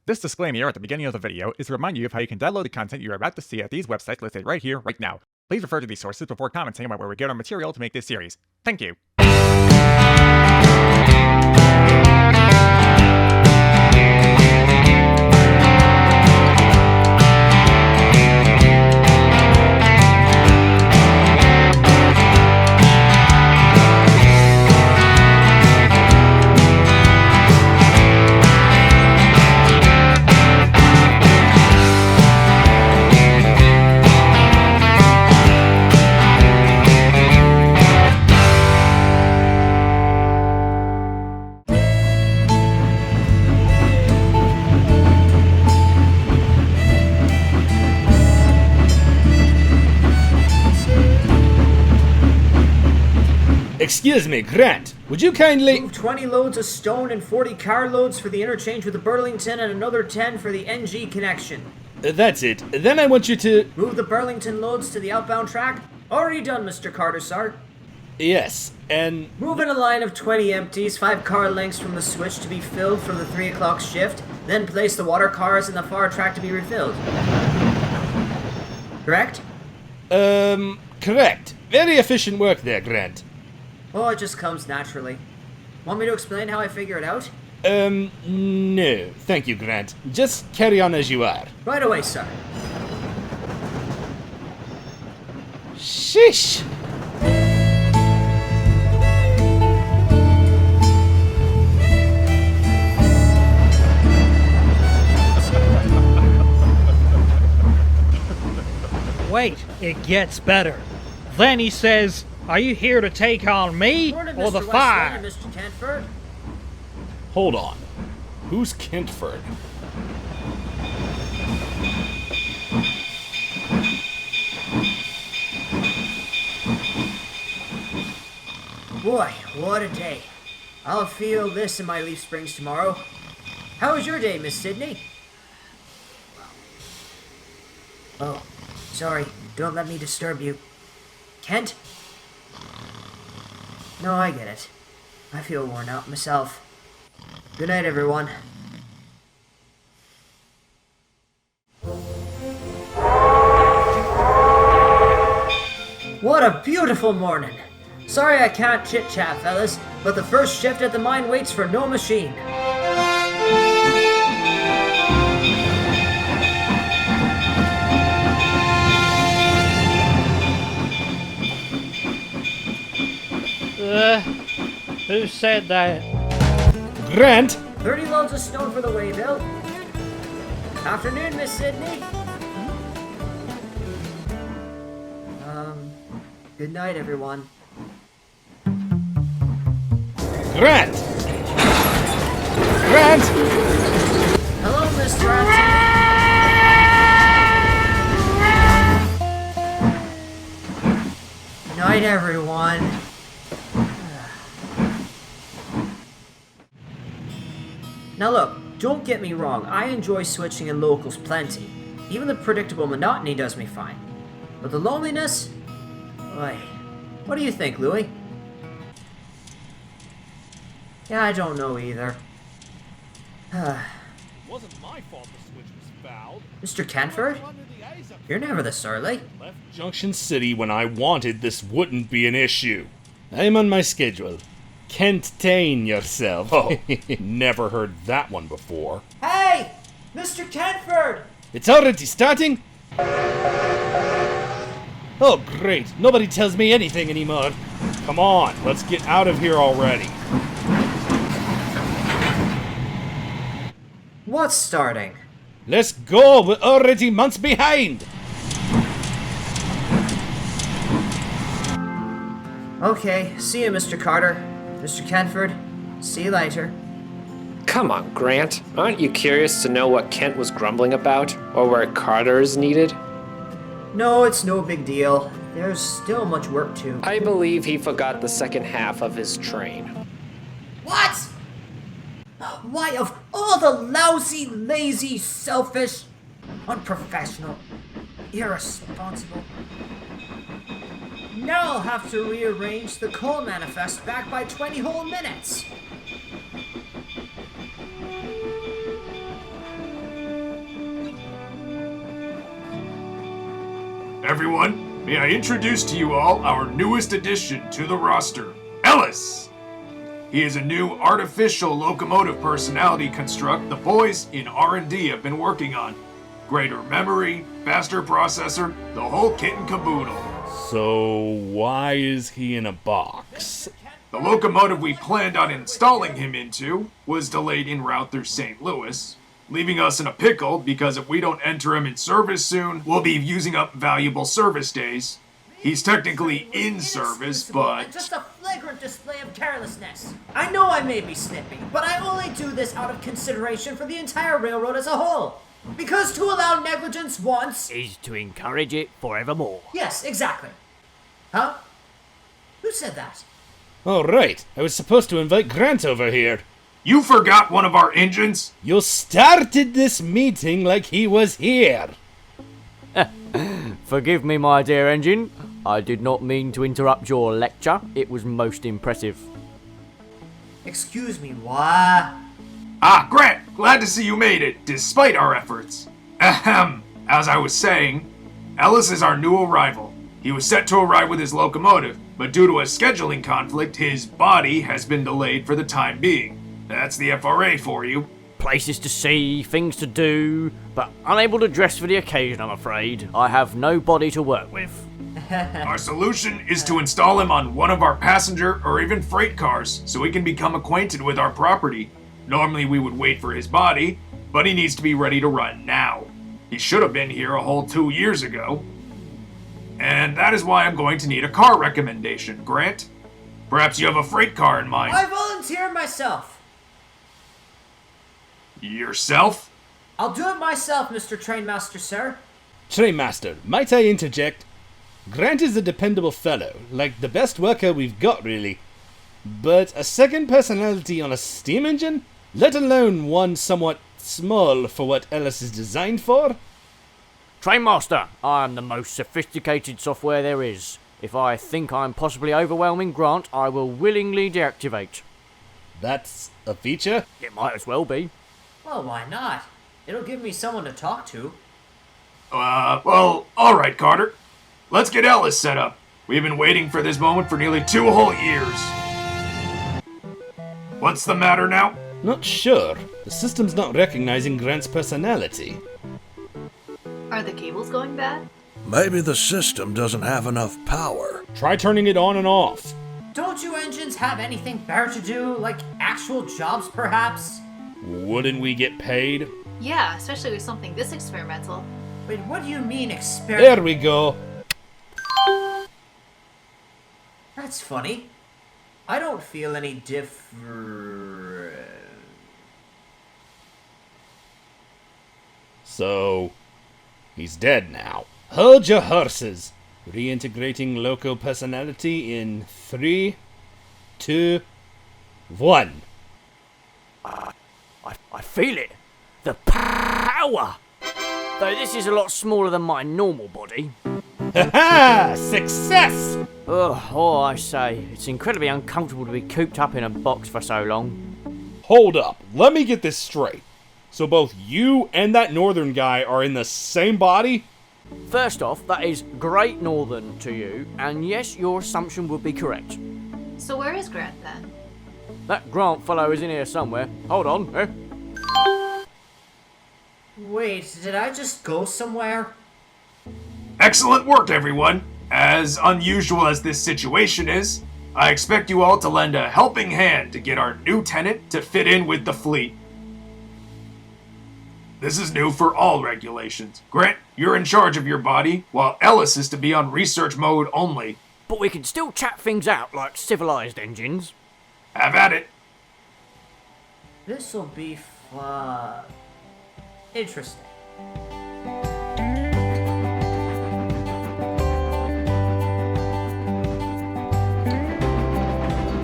This disclaimer at the beginning of the video is to remind you of how you can download the content you are about to see at these websites listed right here, right now. Please refer to these sources before commenting about where we get our material to make this series. Thank you. Excuse me, Grant, would you kindly— Move 20 loads of stone and 40 car loads for the interchange with the Burlington and another 10 for the NG connection. That's it. Then I want you to— Move the Burlington loads to the outbound track. Already done, Mr. Carter, sir. Yes, and— Move in a line of 20 empties, 5 car lengths from the switch to be filled for the 3 o'clock shift, then place the water cars in the far track to be refilled. Correct? Correct. Very efficient work there, Grant. Oh, it just comes naturally. Want me to explain how I figure it out? No. Thank you, Grant. Just carry on as you are. Right away, sir. Sheesh! Wait, it gets better. Then he says, "Are you here to take on me Morning, or the Mr. fire?" Weston and Mr. Canford. Hold on. Who's Kentford? Boy, what a day. I'll feel this in my leaf springs tomorrow. How was your day, Miss Sydney? Oh, sorry. Don't let me disturb you. Kent? No, I get it. I feel worn out myself. Good night, everyone. What a beautiful morning. Sorry I can't chit-chat, fellas, but the first shift at the mine waits for no machine. Who said that? Grant! 30 loads of stone for the waybill. Afternoon, Miss Sydney. Good night, everyone. Grant! Grant! Hello, Mr. Auntie. Night, everyone. Now look, don't get me wrong, I enjoy switching in locals plenty. Even the predictable monotony does me fine. But the loneliness? Oy. What do you think, Louis? Yeah, I don't know either. Wasn't my fault the switch was fouled. Mr. Canford? You're never this early. Left Junction City when I wanted this wouldn't be an issue. I'm on my schedule. Contain yourself. Oh, never heard that one before. Hey! Mr. Canford! It's already starting? Oh, great. Nobody tells me anything anymore. Come on, let's get out of here already. What's starting? Let's go. We're already months behind. Okay, see you, Mr. Carter. Mr. Canford, see you later. Come on, Grant. Aren't you curious to know what Kent was grumbling about, or where Carter is needed? No, it's no big deal. There's still much work to. I believe he forgot the second half of his train. What? Why, of all the lousy, lazy, selfish, unprofessional, irresponsible. Now I'll have to rearrange the coal manifest back by 20 whole minutes. Everyone, may I introduce to you all our newest addition to the roster, Ellis. He is a new artificial locomotive personality construct the boys in R&D have been working on. Greater memory, faster processor, the whole kit and caboodle. So why is he in a box? The locomotive we planned on installing him into was delayed en route through St. Louis, leaving us in a pickle because if we don't enter him in service soon, we'll be using up valuable service days. He's technically in service, but... Just a flagrant display of carelessness. I know I may be snippy, but I only do this out of consideration for the entire railroad as a whole. Because to allow negligence once... is to encourage it forevermore. Yes, exactly. Huh? Who said that? Oh, right. I was supposed to invite Grant over here. You forgot one of our engines? You started this meeting like he was here. Forgive me, my dear engine. I did not mean to interrupt your lecture. It was most impressive. Excuse me, what? Ah, Grant, glad to see you made it, despite our efforts. Ahem. As I was saying, Ellis is our new arrival. He was set to arrive with his locomotive, but due to a scheduling conflict, his body has been delayed for the time being. That's the FRA for you. Places to see, things to do, but unable to dress for the occasion, I'm afraid. I have no body to work with. Our solution is to install him on one of our passenger or even freight cars so he can become acquainted with our property. Normally we would wait for his body, but he needs to be ready to run now. He should have been here a whole 2 years ago. And that is why I'm going to need a car recommendation, Grant. Perhaps you have a freight car in mind. I volunteer myself. Yourself? I'll do it myself, Mr. Trainmaster, sir. Trainmaster, might I interject? Grant is a dependable fellow, like the best worker we've got, really. But a second personality on a steam engine? Let alone one somewhat small for what Ellis is designed for? Trainmaster, I am the most sophisticated software there is. If I think I'm possibly overwhelming Grant, I will willingly deactivate. That's a feature? It might as well be. Well, why not? It'll give me someone to talk to. Well, alright, Carter. Let's get Ellis set up. We've been waiting for this moment for nearly 2 whole years. What's the matter now? Not sure. The system's not recognizing Grant's personality. Are the cables going bad? Maybe the system doesn't have enough power. Try turning it on and off. Don't you engines have anything better to do? Like actual jobs, perhaps? Wouldn't we get paid? Yeah, especially with something this experimental. Wait, what do you mean experiment? There we go. That's funny. I don't feel any different. So, he's dead now. Hold your horses. Reintegrating local personality in 3, 2, 1. I feel it. The power. Though this is a lot smaller than my normal body. Ha! Success! Oh, I say, it's incredibly uncomfortable to be cooped up in a box for so long. Hold up. Let me get this straight. So both you and that northern guy are in the same body? First off, that is Great Northern to you, and yes, your assumption would be correct. So where is Grant then? That Grant fellow is in here somewhere. Hold on, eh? Wait, did I just go somewhere? Excellent work, everyone. As unusual as this situation is, I expect you all to lend a helping hand to get our new tenant to fit in with the fleet. This is new for all regulations. Grant, you're in charge of your body, while Ellis is to be on research mode only. But we can still chat things out like civilized engines. Have at it. This'll be fun. Interesting.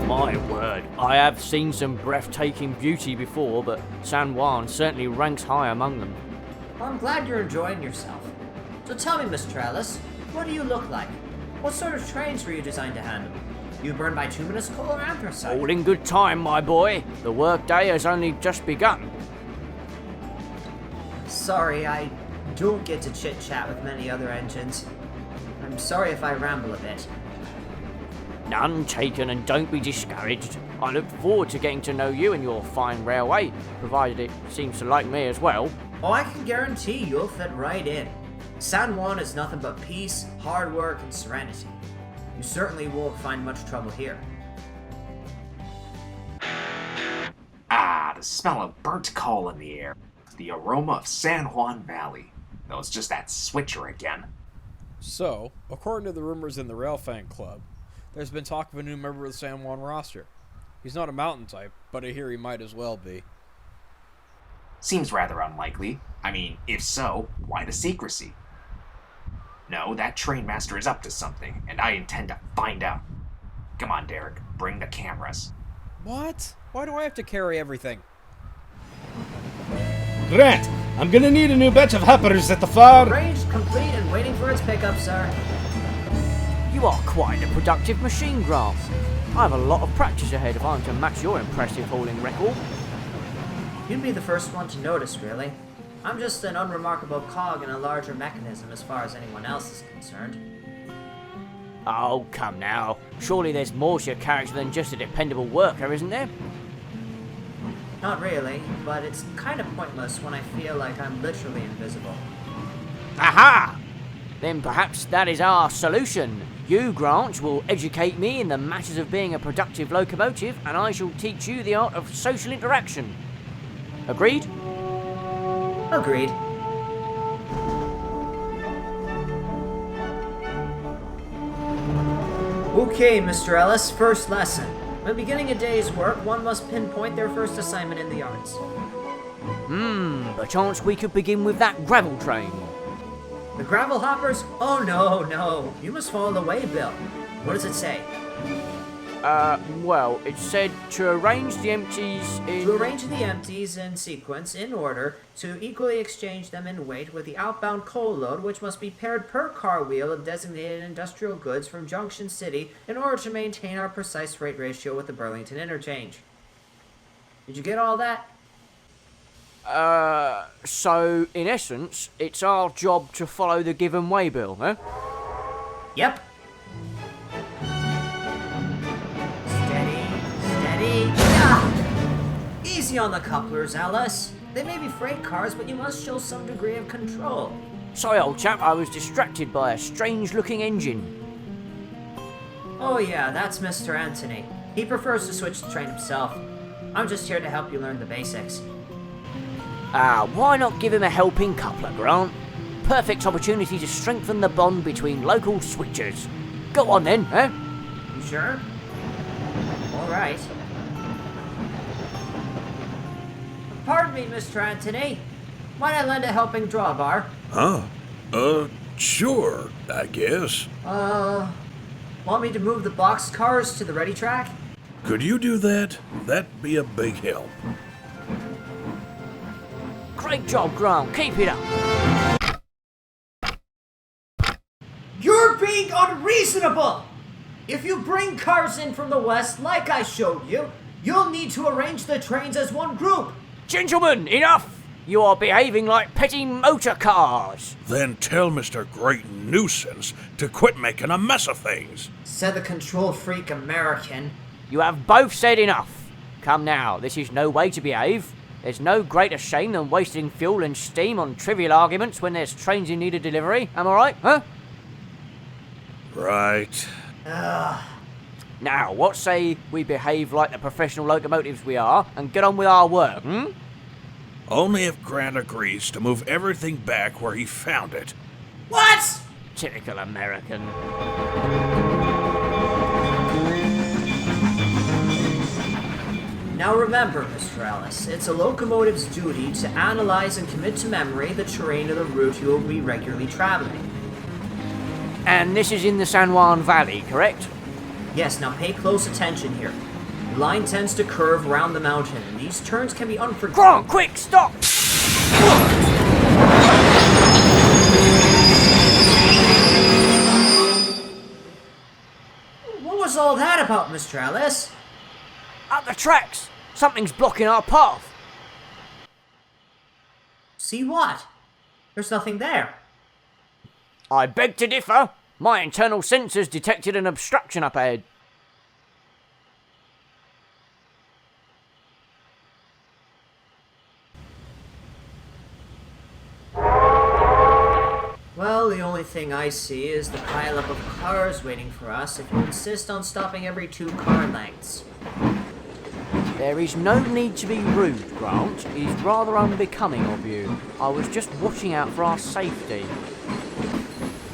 My word, I have seen some breathtaking beauty before, but San Juan certainly ranks high among them. Well, I'm glad you're enjoying yourself. So tell me, Mr. Ellis, what do you look like? What sort of trains were you designed to handle? You burned bituminous coal or anthracite? All in good time, my boy. The workday has only just begun. Sorry, I don't get to chit-chat with many other engines. I'm sorry if I ramble a bit. None taken, and don't be discouraged. I look forward to getting to know you and your fine railway, provided it seems to like me as well. Oh, I can guarantee you'll fit right in. San Juan is nothing but peace, hard work, and serenity. You certainly won't find much trouble here. Ah, the smell of burnt coal in the air. The aroma of San Juan Valley. Though it's just that switcher again. So, according to the rumors in the Rail Fan Club, there's been talk of a new member of the San Juan roster. He's not a mountain type, but I hear he might as well be. Seems rather unlikely. I mean, if so, why the secrecy? No, that trainmaster is up to something, and I intend to find out. Come on, Derek, bring the cameras. What? Why do I have to carry everything? Grant, I'm gonna need a new batch of hoppers at the far. Arranged, complete, and waiting for its pickup, sir. You are quite a productive machine, Grant. I have a lot of practice ahead if I'm to match your impressive hauling record. You'd be the first one to notice, really. I'm just an unremarkable cog in a larger mechanism as far as anyone else is concerned. Oh, come now. Surely there's more to your character than just a dependable worker, isn't there? Not really, but it's kind of pointless when I feel like I'm literally invisible. Aha! Then perhaps that is our solution. You, Grant, will educate me in the matters of being a productive locomotive, and I shall teach you the art of social interaction. Agreed? Agreed. Okay, Mr. Ellis, first lesson. When beginning a day's work, one must pinpoint their first assignment in the yards. Perchance we could begin with that gravel train. The gravel hoppers? Oh, no. You must follow the waybill. What does it say? Well, it said to arrange the empties in... To arrange the empties in sequence, in order, to equally exchange them in weight with the outbound coal load, which must be paired per car wheel of designated industrial goods from Junction City in order to maintain our precise rate ratio with the Burlington interchange. Did you get all that? So, in essence, it's our job to follow the given waybill, huh? Yep. Steady. Ah! Easy on the couplers, Ellis. They may be freight cars, but you must show some degree of control. Sorry, old chap, I was distracted by a strange-looking engine. Oh yeah, that's Mr. Anthony. He prefers to switch the train himself. I'm just here to help you learn the basics. Why not give him a helping coupler, Grant? Perfect opportunity to strengthen the bond between local switchers. Go on then, eh? You sure? All right. Pardon me, Mr. Anthony. Might I lend a helping drawbar? Huh? Sure, I guess. Want me to move the box cars to the ready track? Could you do that? That'd be a big help. Great job, Grant. Keep it up. You're being unreasonable! If you bring cars in from the west, like I showed you, you'll need to arrange the trains as one group. Gentlemen, enough! You are behaving like petty motor cars. Then tell Mr. Great Nuisance to quit making a mess of things. Said the control freak American. You have both said enough. Come now, this is no way to behave. There's no greater shame than wasting fuel and steam on trivial arguments when there's trains in need of delivery. Am I right, huh? Right. Now, what say we behave like the professional locomotives we are and get on with our work, hmm? Only if Grant agrees to move everything back where he found it. What? Typical American. Now remember, Mr. Ellis, it's a locomotive's duty to analyze and commit to memory the terrain of the route you will be regularly traveling. And this is in the San Juan Valley, correct? Yes, now pay close attention here. The line tends to curve around the mountain, and these turns can be unforgiving. Grant, quick, stop! What was all that about, Mr. Ellis? Up the tracks! Something's blocking our path. See what? There's nothing there. I beg to differ. My internal sensors detected an obstruction up ahead. Well, the only thing I see is the pileup of cars waiting for us if you insist on stopping every 2 car lengths. There is no need to be rude, Grant. It is rather unbecoming of you. I was just watching out for our safety.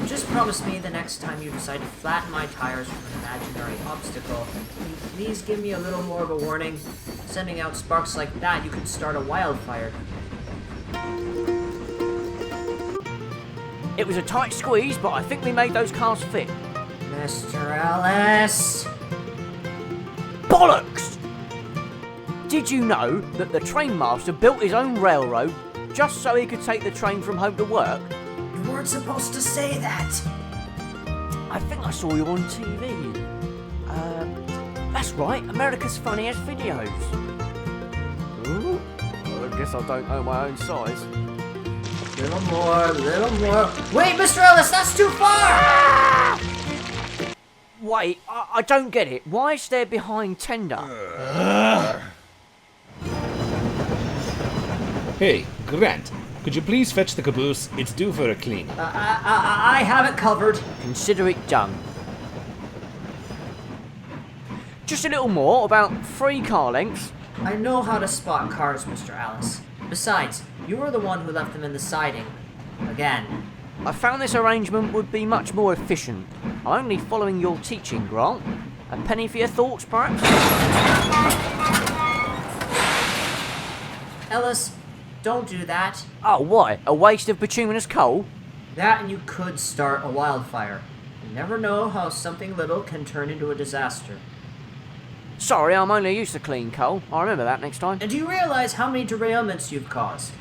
Just promise me the next time you decide to flatten my tires from an imaginary obstacle, can you please give me a little more of a warning? Sending out sparks like that, you could start a wildfire. It was a tight squeeze, but I think we made those cars fit. Mr. Ellis! Bollocks! Did you know that the trainmaster built his own railroad just so he could take the train from home to work? You weren't supposed to say that! I think I saw you on TV. That's right, America's Funniest Videos. Ooh, I guess I don't know my own size. Little more. Wait, Mr. Ellis, that's too far! Wait, I don't get it. Why is there behind tender? Hey, Grant, could you please fetch the caboose? It's due for a clean. I have it covered. Consider it done. Just a little more, about 3 car lengths. I know how to spot cars, Mr. Ellis. Besides, you were the one who left them in the siding. Again. I found this arrangement would be much more efficient. I'm only following your teaching, Grant. A penny for your thoughts, perhaps? Ellis, don't do that. Oh, why? A waste of bituminous coal? That and you could start a wildfire. You never know how something little can turn into a disaster. Sorry, I'm only used to clean coal. I'll remember that next time. And do you realize how many derailments you've caused?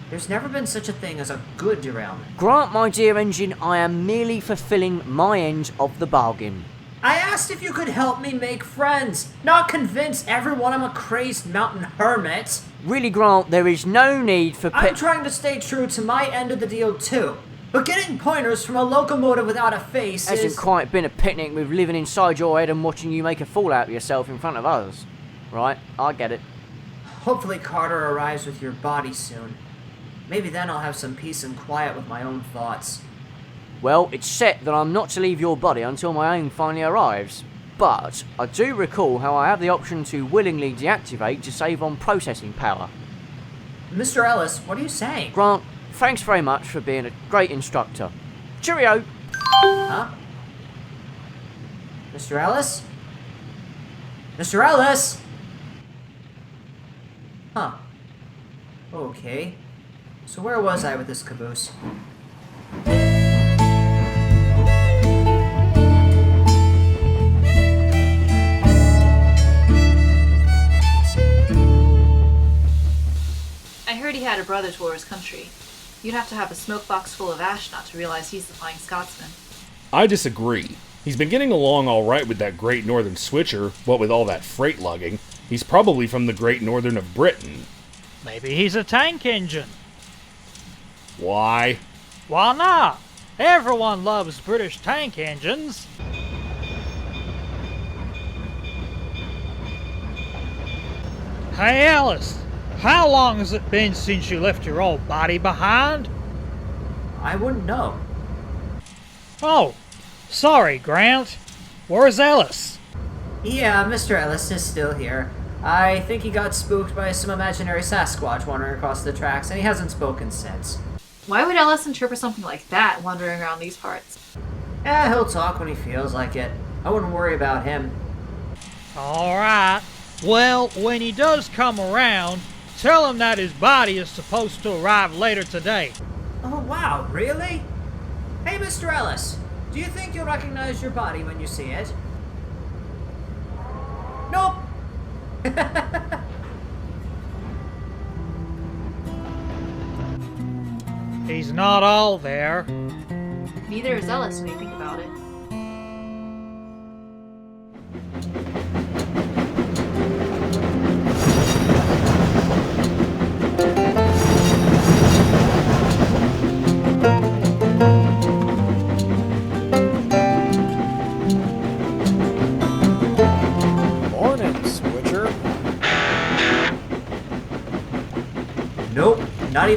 There's never been such a thing as a good derailment. Grant, my dear engine, I am merely fulfilling my end of the bargain. I asked if you could help me make friends, not convince everyone I'm a crazed mountain hermit. Really, Grant, there is no need for I'm trying to stay true to my end of the deal too. But getting pointers from a locomotive without a face hasn't quite been a picnic with living inside your head and watching you make a fool out of yourself in front of others. Right, I get it. Hopefully Carter arrives with your body soon. Maybe then I'll have some peace and quiet with my own thoughts. Well, it's set that I'm not to leave your body until my own finally arrives. But I do recall how I have the option to willingly deactivate to save on processing power. Mr. Ellis, what are you saying? Grant, thanks very much for being a great instructor. Cheerio! Huh? Mr. Ellis? Mr. Ellis? Huh. Okay. So where was I with this caboose? I heard he had a brother to his country. You'd have to have a smoke box full of ash not to realize he's the Flying Scotsman. I disagree. He's been getting along all right with that Great Northern Switcher, what with all that freight lugging. He's probably from the Great Northern of Britain. Maybe he's a tank engine. Why? Why not? Everyone loves British tank engines. Hey, Ellis. How long has it been since you left your old body behind? I wouldn't know. Oh, sorry, Grant. Where's Ellis? Yeah, Mr. Ellis is still here. I think he got spooked by some imaginary Sasquatch wandering across the tracks, and he hasn't spoken since. Why would Ellis interpret something like that wandering around these parts? He'll talk when he feels like it. I wouldn't worry about him. Alright. Well, when he does come around, tell him that his body is supposed to arrive later today. Oh, wow, really? Hey, Mr. Ellis, do you think you'll recognize your body when you see it? Nope. He's not all there. Neither is Ellis when you think about it.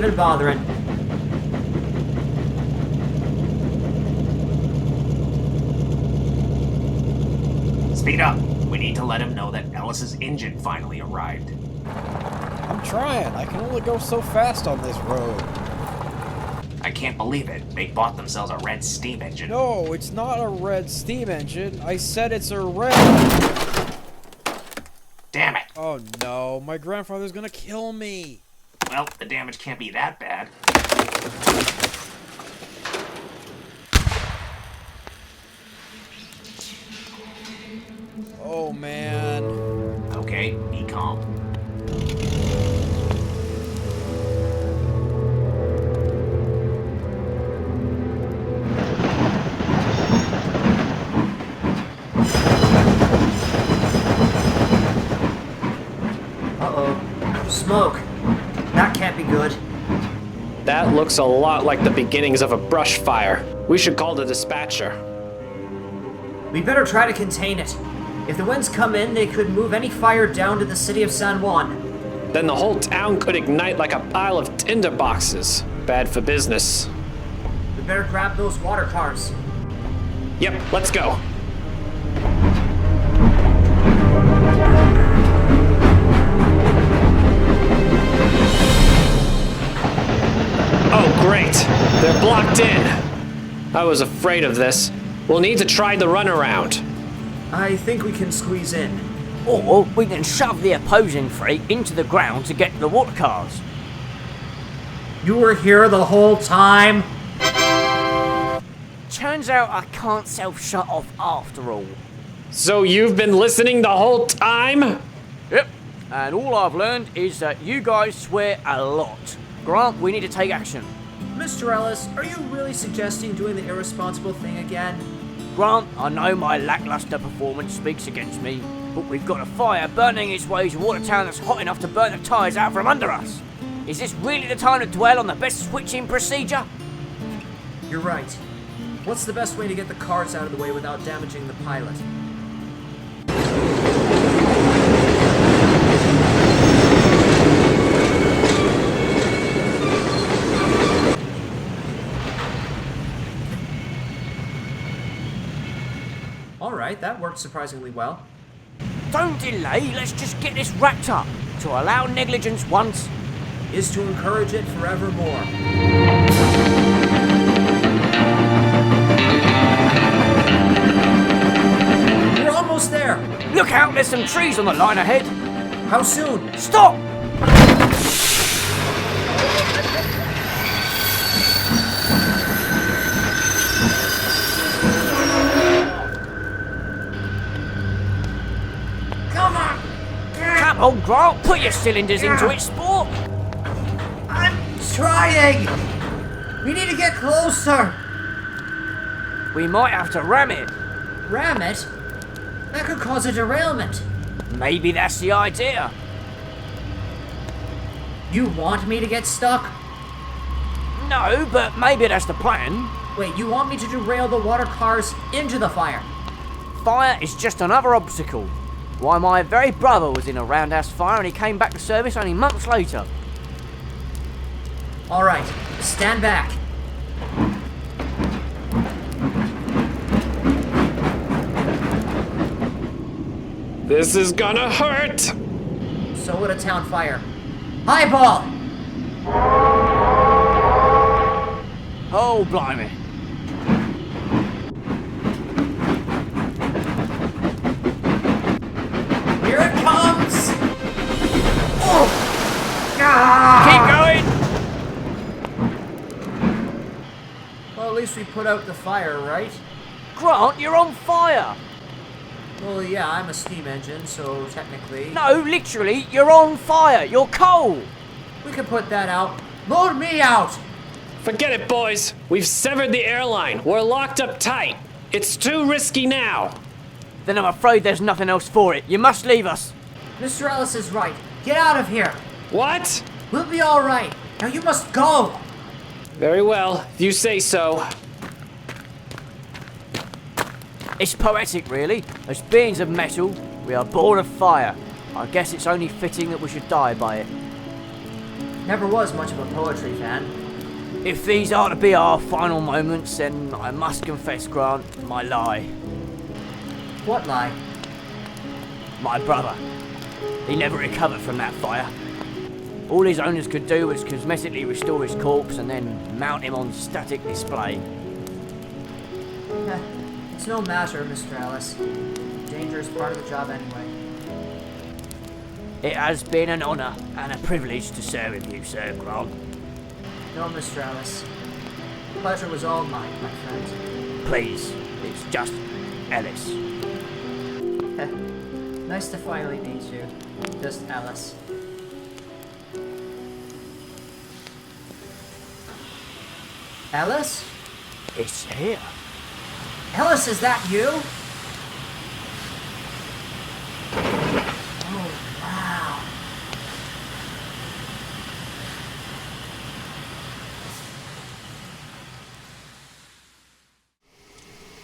been bothering. Speed up. We need to let him know that Ellis's engine finally arrived. I'm trying. I can only go so fast on this road. I can't believe it. They bought themselves a red steam engine. No, it's not a red steam engine. I said it's a red. Damn it. Oh no, my grandfather's gonna kill me. Well, the damage can't be that bad. Oh man. Okay, be calm. Uh-oh. Smoke. That can't be good. That looks a lot like the beginnings of a brush fire. We should call the dispatcher. We better try to contain it. If the winds come in, they could move any fire down to the city of San Juan. Then the whole town could ignite like a pile of tinder boxes. Bad for business. We better grab those water cars. Yep, let's go. Oh, great. They're blocked in. I was afraid of this. We'll need to try the runaround. I think we can squeeze in. Or we can shove the opposing freight into the ground to get to the water cars. You were here the whole time? Turns out I can't self-shut off after all. So you've been listening the whole time? Yep, and all I've learned is that you guys swear a lot. Grant, we need to take action. Mr. Ellis, are you really suggesting doing the irresponsible thing again? Grant, I know my lackluster performance speaks against me, but we've got a fire burning its way towards a town that's hot enough to burn the tyres out from under us. Is this really the time to dwell on the best switching procedure? You're right. What's the best way to get the cars out of the way without damaging the pilot? Alright, that worked surprisingly well. Don't delay, let's just get this wrapped up. To allow negligence once is to encourage it forevermore. We're almost there! Look out, there's some trees on the line ahead. How soon? Stop! Come on, Grant, put your cylinders into it, sport! I'm trying! We need to get closer! We might have to ram it. Ram it? That could cause a derailment. Maybe that's the idea. You want me to get stuck? No, but maybe that's the plan. Wait, you want me to derail the water cars into the fire? Fire is just another obstacle. Why, my very brother was in a roundhouse fire and he came back to service only months later. Alright, stand back. This is gonna hurt! So would a town fire. Highball! Oh, blimey. Here it comes! Oh! Ah! Keep going! Well, at least we put out the fire, right? Grant, you're on fire! Well, yeah, I'm a steam engine, so technically... No, literally, you're on fire! You're coal! We can put that out. Load me out! Forget it, boys. We've severed the airline. We're locked up tight. It's too risky now. Then I'm afraid there's nothing else for it. You must leave us. Mr. Ellis is right. Get out of here. What? We'll be all right. Now you must go. Very well, if you say so. It's poetic, really. As beings of metal, we are born of fire. I guess it's only fitting that we should die by it. Never was much of a poetry fan. If these are to be our final moments, then I must confess, Grant, my lie. What lie? My brother. He never recovered from that fire. All his owners could do was cosmetically restore his corpse and then mount him on static display. It's no matter, Mr. Ellis. Danger is part of the job anyway. It has been an honour and a privilege to serve with you, Sir Grant. No, Mr. Ellis. The pleasure was all mine, my friend. Please, it's just Ellis. Nice to finally meet you. Just Ellis. Ellis? It's here. Ellis, is that you? Oh, wow.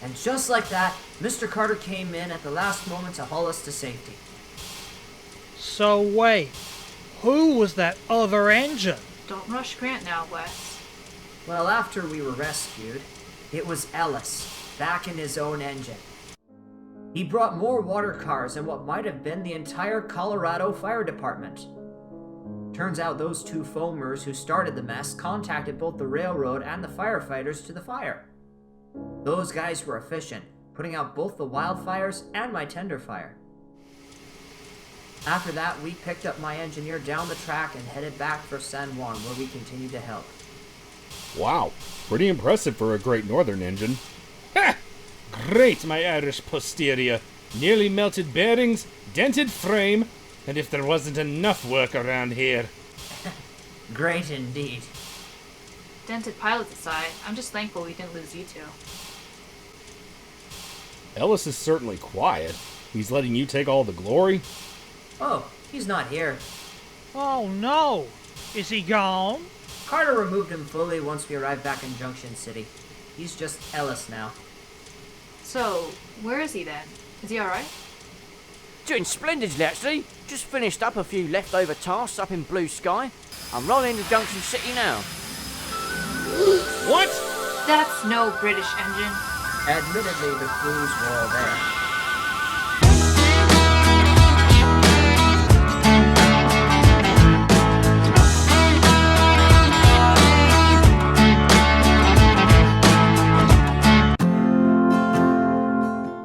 And just like that, Mr. Carter came in at the last moment to haul us to safety. So wait, who was that other engine? Don't rush Grant now, Wes. Well, after we were rescued, it was Ellis, back in his own engine. He brought more water cars than what might have been the entire Colorado Fire Department. Turns out those two foamers who started the mess contacted both the railroad and the firefighters to the fire. Those guys were efficient, putting out both the wildfires and my tender fire. After that, we picked up my engineer down the track and headed back for San Juan, where we continued to help. Wow, pretty impressive for a Great Northern engine. Ha! Great, my Irish posterior. Nearly melted bearings, dented frame, and if there wasn't enough work around here. Great indeed. Dented pilots aside, I'm just thankful we didn't lose you two. Ellis is certainly quiet. He's letting you take all the glory. Oh, he's not here. Oh no! Is he gone? Carter removed him fully once we arrived back in Junction City. He's just Ellis now. So, where is he then? Is he alright? Doing splendidly, actually. Just finished up a few leftover tasks up in Blue Sky. I'm rolling into Junction City now. What? That's no British engine. Admittedly, the crews were all there.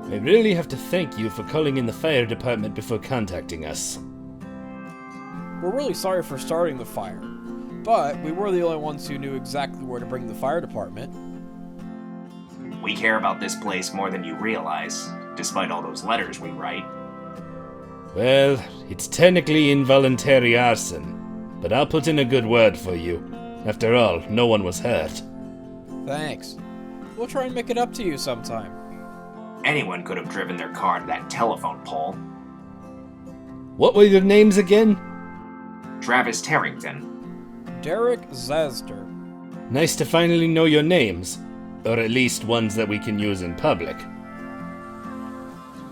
I really have to thank you for calling in the fire department before contacting us. We're really sorry for starting the fire, but we were the only ones who knew exactly where to bring the fire department. We care about this place more than you realize, despite all those letters we write. Well, it's technically involuntary arson, but I'll put in a good word for you. After all, no one was hurt. Thanks. We'll try and make it up to you sometime. Anyone could have driven their car to that telephone pole. What were your names again? Travis Tarrington. Derek Zester. Nice to finally know your names. Or at least ones that we can use in public.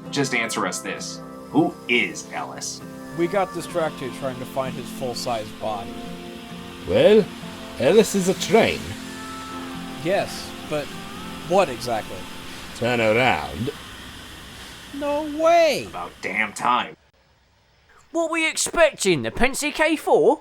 Just answer us this. Who is Ellis? We got distracted trying to find his full-size body. Well, Ellis is a train. Yes, but what exactly? Turn around. No way! About damn time. What were you expecting? The Pensy K4?